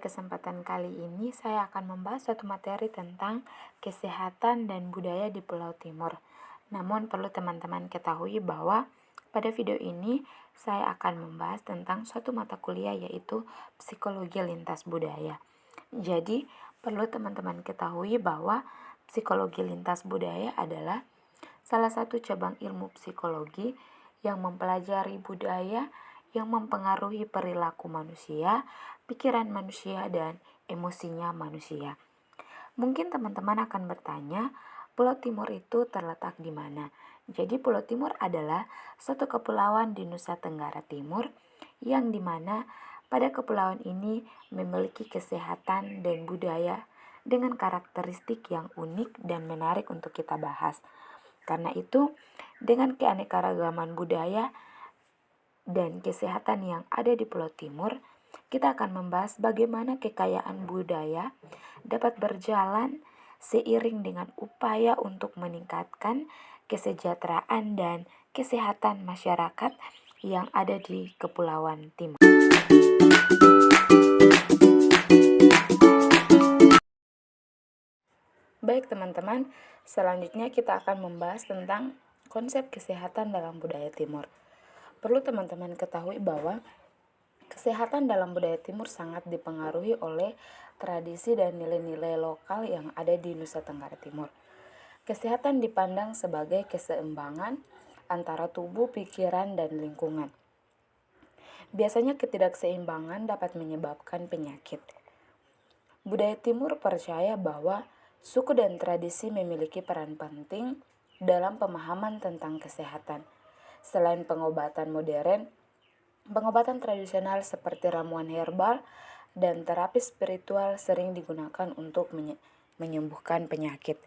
kesempatan kali ini saya akan membahas suatu materi tentang kesehatan dan budaya di Pulau Timur. Namun perlu teman-teman ketahui bahwa pada video ini saya akan membahas tentang suatu mata kuliah yaitu psikologi lintas budaya. Jadi perlu teman-teman ketahui bahwa psikologi lintas budaya adalah salah satu cabang ilmu psikologi yang mempelajari budaya yang mempengaruhi perilaku manusia, pikiran manusia, dan emosinya manusia. Mungkin teman-teman akan bertanya, Pulau Timur itu terletak di mana? Jadi Pulau Timur adalah satu kepulauan di Nusa Tenggara Timur yang dimana pada kepulauan ini memiliki kesehatan dan budaya dengan karakteristik yang unik dan menarik untuk kita bahas. Karena itu, dengan keanekaragaman budaya dan kesehatan yang ada di Pulau Timur, kita akan membahas bagaimana kekayaan budaya dapat berjalan seiring dengan upaya untuk meningkatkan kesejahteraan dan kesehatan masyarakat yang ada di Kepulauan Timur. Baik teman-teman, selanjutnya kita akan membahas tentang konsep kesehatan dalam budaya Timur. Perlu teman-teman ketahui bahwa kesehatan dalam budaya Timur sangat dipengaruhi oleh tradisi dan nilai-nilai lokal yang ada di Nusa Tenggara Timur. Kesehatan dipandang sebagai keseimbangan antara tubuh, pikiran, dan lingkungan. Biasanya ketidakseimbangan dapat menyebabkan penyakit. Budaya Timur percaya bahwa suku dan tradisi memiliki peran penting dalam pemahaman tentang kesehatan. Selain pengobatan modern, pengobatan tradisional seperti ramuan herbal dan terapi spiritual sering digunakan untuk menyembuhkan penyakit.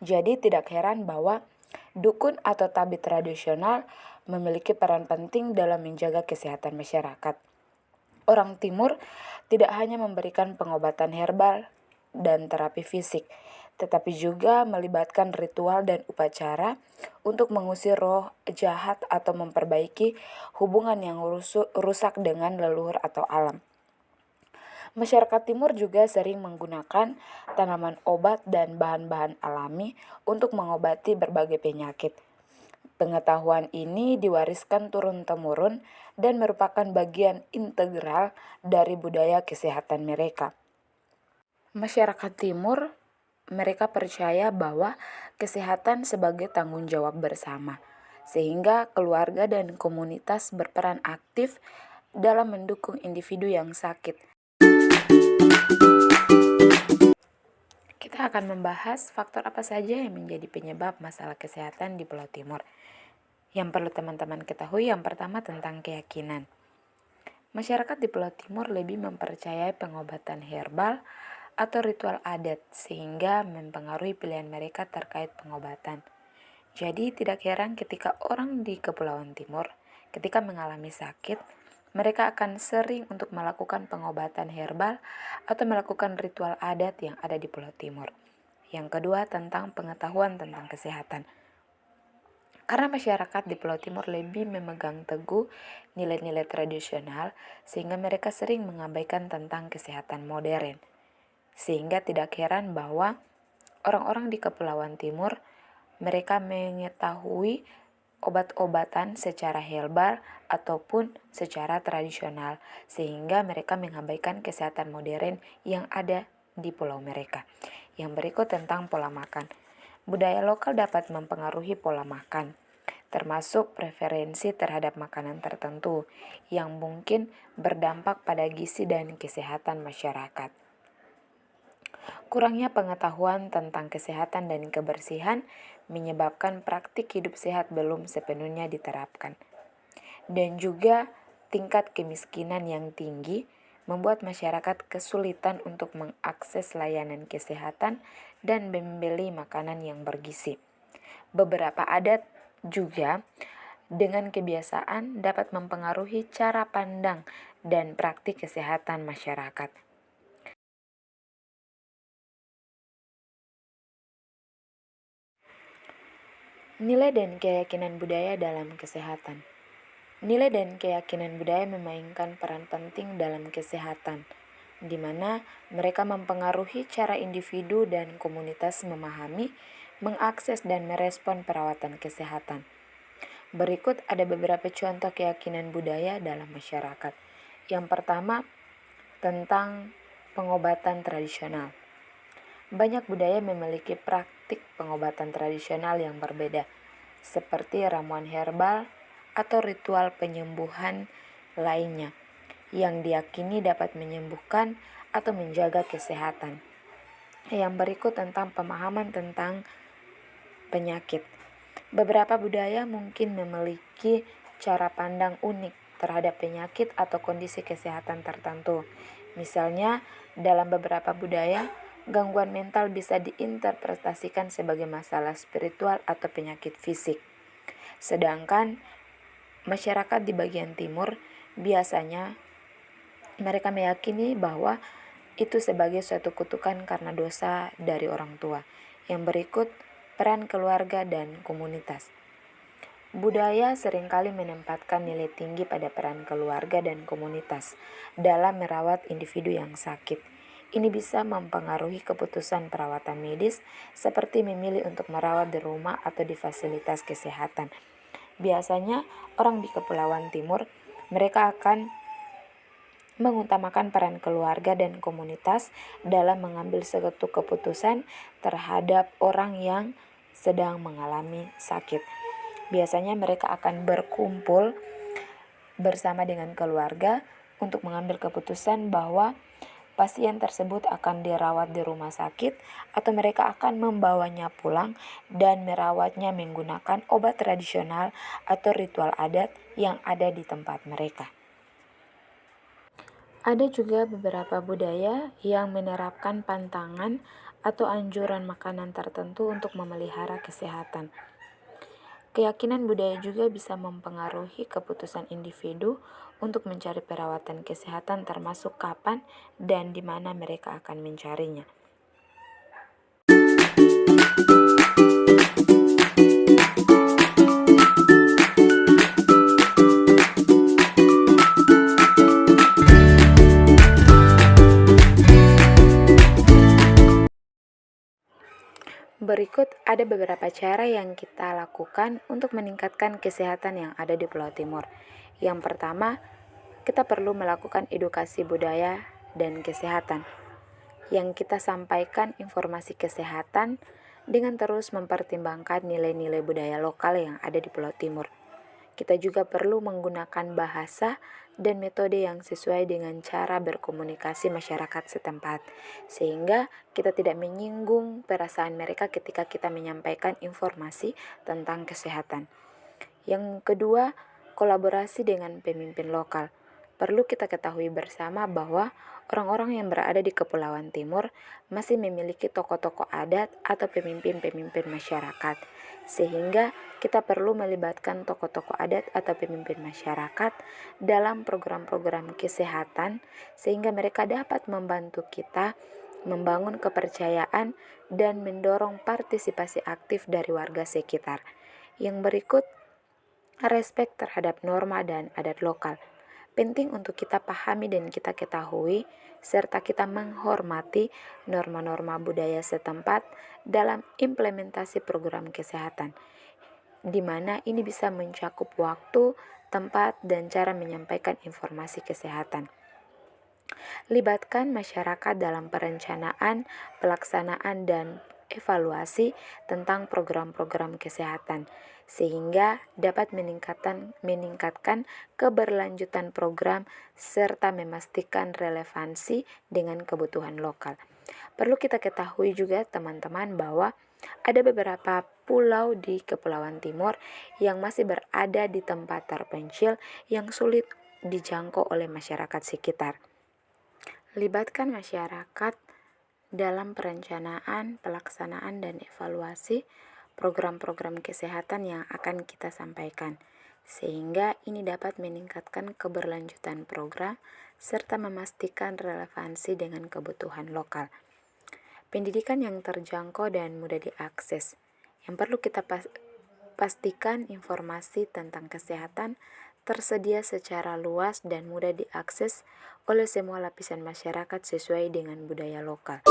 Jadi tidak heran bahwa dukun atau tabib tradisional memiliki peran penting dalam menjaga kesehatan masyarakat. Orang Timur tidak hanya memberikan pengobatan herbal dan terapi fisik, tetapi juga melibatkan ritual dan upacara untuk mengusir roh jahat atau memperbaiki hubungan yang rusak dengan leluhur atau alam. Masyarakat Timur juga sering menggunakan tanaman obat dan bahan-bahan alami untuk mengobati berbagai penyakit. Pengetahuan ini diwariskan turun-temurun dan merupakan bagian integral dari budaya kesehatan mereka. Masyarakat Timur, mereka percaya bahwa kesehatan sebagai tanggung jawab bersama, sehingga keluarga dan komunitas berperan aktif dalam mendukung individu yang sakit. Kita akan membahas faktor apa saja yang menjadi penyebab masalah kesehatan di Pulau Timur. Yang perlu teman-teman ketahui yang pertama tentang keyakinan. Masyarakat di Pulau Timur lebih mempercayai pengobatan herbal atau ritual adat sehingga mempengaruhi pilihan mereka terkait pengobatan. Jadi tidak heran ketika orang di Kepulauan Timur ketika mengalami sakit, mereka akan sering untuk melakukan pengobatan herbal atau melakukan ritual adat yang ada di Pulau Timur. Yang kedua tentang pengetahuan tentang kesehatan. Karena masyarakat di Pulau Timur lebih memegang teguh nilai-nilai tradisional sehingga mereka sering mengabaikan tentang kesehatan modern. Sehingga tidak heran bahwa orang-orang di Kepulauan Timur mereka mengetahui obat-obatan secara herbal ataupun secara tradisional sehingga mereka mengabaikan kesehatan modern yang ada di pulau mereka. Yang berikut tentang pola makan. Budaya lokal dapat mempengaruhi pola makan, termasuk preferensi terhadap makanan tertentu yang mungkin berdampak pada gizi dan kesehatan masyarakat. Kurangnya pengetahuan tentang kesehatan dan kebersihan menyebabkan praktik hidup sehat belum sepenuhnya diterapkan. Dan juga tingkat kemiskinan yang tinggi membuat masyarakat kesulitan untuk mengakses layanan kesehatan dan membeli makanan yang bergizi. Beberapa adat juga dengan kebiasaan dapat mempengaruhi cara pandang dan praktik kesehatan masyarakat. Nilai dan keyakinan budaya dalam kesehatan. Nilai dan keyakinan budaya memainkan peran penting dalam kesehatan. di mana mereka mempengaruhi cara individu dan komunitas memahami, mengakses, dan merespon perawatan kesehatan. Berikut ada beberapa contoh keyakinan budaya dalam masyarakat. Yang pertama, tentang pengobatan tradisional. Banyak budaya memiliki praktik pengobatan tradisional yang berbeda, seperti ramuan herbal atau ritual penyembuhan lainnya, yang diyakini dapat menyembuhkan atau menjaga kesehatan. Yang berikut tentang pemahaman tentang penyakit. Beberapa budaya mungkin memiliki cara pandang unik terhadap penyakit atau kondisi kesehatan tertentu. Misalnya, dalam beberapa budaya, gangguan mental bisa diinterpretasikan sebagai masalah spiritual atau penyakit fisik. Sedangkan masyarakat di bagian timur biasanya mereka meyakini bahwa itu sebagai suatu kutukan karena dosa dari orang tua. Yang berikut, peran keluarga dan komunitas. Budaya seringkali menempatkan nilai tinggi pada peran keluarga dan komunitas dalam merawat individu yang sakit. Ini bisa mempengaruhi keputusan perawatan medis, seperti memilih untuk merawat di rumah atau di fasilitas kesehatan. Biasanya, orang di Kepulauan Timur, mereka akan mengutamakan peran keluarga dan komunitas dalam mengambil suatu keputusan terhadap orang yang sedang mengalami sakit. Biasanya mereka akan berkumpul bersama dengan keluarga untuk mengambil keputusan bahwa pasien tersebut akan dirawat di rumah sakit atau mereka akan membawanya pulang dan merawatnya menggunakan obat tradisional atau ritual adat yang ada di tempat mereka. Ada juga beberapa budaya yang menerapkan pantangan atau anjuran makanan tertentu untuk memelihara kesehatan. Keyakinan budaya juga bisa mempengaruhi keputusan individu untuk mencari perawatan kesehatan, termasuk kapan dan di mana mereka akan mencarinya. Berikut ada beberapa cara yang kita lakukan untuk meningkatkan kesehatan yang ada di Pulau Timur. Yang pertama, kita perlu melakukan edukasi budaya dan kesehatan. Yang kita sampaikan informasi kesehatan dengan terus mempertimbangkan nilai-nilai budaya lokal yang ada di Pulau Timur. Kita juga perlu menggunakan bahasa dan metode yang sesuai dengan cara berkomunikasi masyarakat setempat, sehingga kita tidak menyinggung perasaan mereka ketika kita menyampaikan informasi tentang kesehatan. Yang kedua, kolaborasi dengan pemimpin lokal. Perlu kita ketahui bersama bahwa orang-orang yang berada di Kepulauan Timur masih memiliki tokoh-tokoh adat atau pemimpin-pemimpin masyarakat, sehingga kita perlu melibatkan tokoh-tokoh adat atau pemimpin masyarakat dalam program-program kesehatan, sehingga mereka dapat membantu kita membangun kepercayaan dan mendorong partisipasi aktif dari warga sekitar. Yang berikut, respek terhadap norma dan adat lokal. Penting untuk kita pahami dan kita ketahui, serta kita menghormati norma-norma budaya setempat dalam implementasi program kesehatan, di mana ini bisa mencakup waktu, tempat, dan cara menyampaikan informasi kesehatan. Libatkan masyarakat dalam perencanaan, pelaksanaan, dan evaluasi tentang program-program kesehatan, sehingga dapat meningkatkan keberlanjutan program serta memastikan relevansi dengan kebutuhan lokal. Perlu kita ketahui juga teman-teman bahwa ada beberapa pulau di Kepulauan Timur yang masih berada di tempat terpencil yang sulit dijangkau oleh masyarakat sekitar. Libatkan masyarakat dalam perencanaan, pelaksanaan, dan evaluasi program-program kesehatan yang akan kita sampaikan, sehingga ini dapat meningkatkan keberlanjutan program serta memastikan relevansi dengan kebutuhan lokal. Pendidikan yang terjangkau dan mudah diakses. Yang perlu kita pastikan informasi tentang kesehatan tersedia secara luas dan mudah diakses oleh semua lapisan masyarakat sesuai dengan budaya lokal.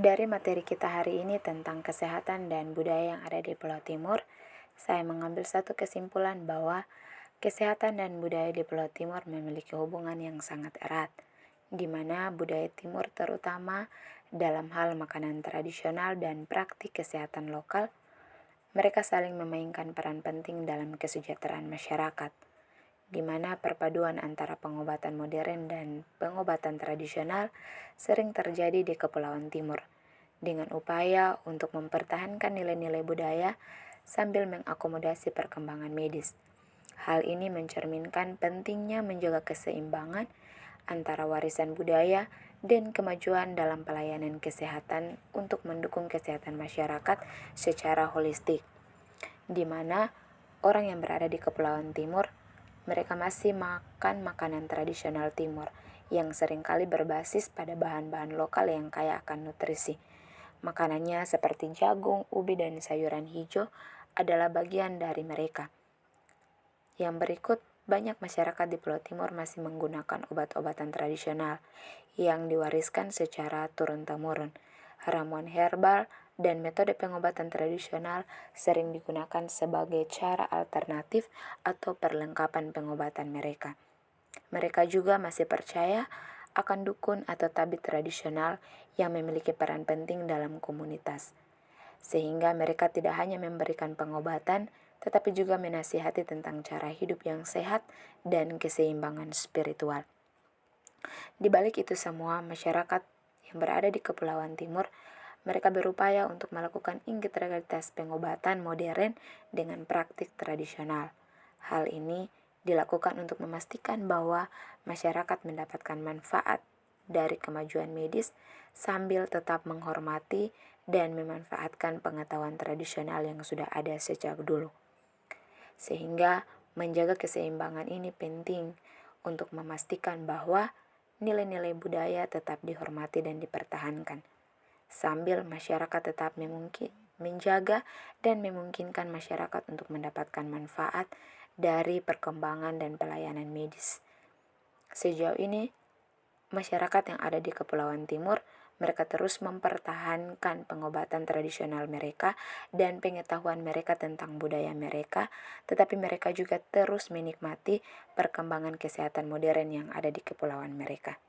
Dari materi kita hari ini tentang kesehatan dan budaya yang ada di Pulau Timur, saya mengambil satu kesimpulan bahwa kesehatan dan budaya di Pulau Timur memiliki hubungan yang sangat erat, di mana budaya Timur terutama dalam hal makanan tradisional dan praktik kesehatan lokal, mereka saling memainkan peran penting dalam kesejahteraan masyarakat, di mana perpaduan antara pengobatan modern dan pengobatan tradisional sering terjadi di Kepulauan Timur, dengan upaya untuk mempertahankan nilai-nilai budaya sambil mengakomodasi perkembangan medis. Hal ini mencerminkan pentingnya menjaga keseimbangan antara warisan budaya dan kemajuan dalam pelayanan kesehatan untuk mendukung kesehatan masyarakat secara holistik, di mana orang yang berada di Kepulauan Timur, mereka masih makan makanan tradisional Timur yang seringkali berbasis pada bahan-bahan lokal yang kaya akan nutrisi. Makanannya seperti jagung, ubi, dan sayuran hijau adalah bagian dari mereka. Yang berikut, banyak masyarakat di Pulau Timur masih menggunakan obat-obatan tradisional yang diwariskan secara turun-temurun. Ramuan herbal dan metode pengobatan tradisional sering digunakan sebagai cara alternatif atau perlengkapan pengobatan mereka. Mereka juga masih percaya akan dukun atau tabib tradisional yang memiliki peran penting dalam komunitas, sehingga mereka tidak hanya memberikan pengobatan, tetapi juga menasihati tentang cara hidup yang sehat dan keseimbangan spiritual. Di balik itu semua, masyarakat yang berada di Kepulauan Timur, mereka berupaya untuk melakukan integralitas pengobatan modern dengan praktik tradisional. Hal ini dilakukan untuk memastikan bahwa masyarakat mendapatkan manfaat dari kemajuan medis sambil tetap menghormati dan memanfaatkan pengetahuan tradisional yang sudah ada sejak dulu. Sehingga menjaga keseimbangan ini penting untuk memastikan bahwa nilai-nilai budaya tetap dihormati dan dipertahankan, sambil masyarakat tetap menjaga dan memungkinkan masyarakat untuk mendapatkan manfaat dari perkembangan dan pelayanan medis. Sejauh ini, masyarakat yang ada di Kepulauan Timur, mereka terus mempertahankan pengobatan tradisional mereka dan pengetahuan mereka tentang budaya mereka, tetapi mereka juga terus menikmati perkembangan kesehatan modern yang ada di kepulauan mereka.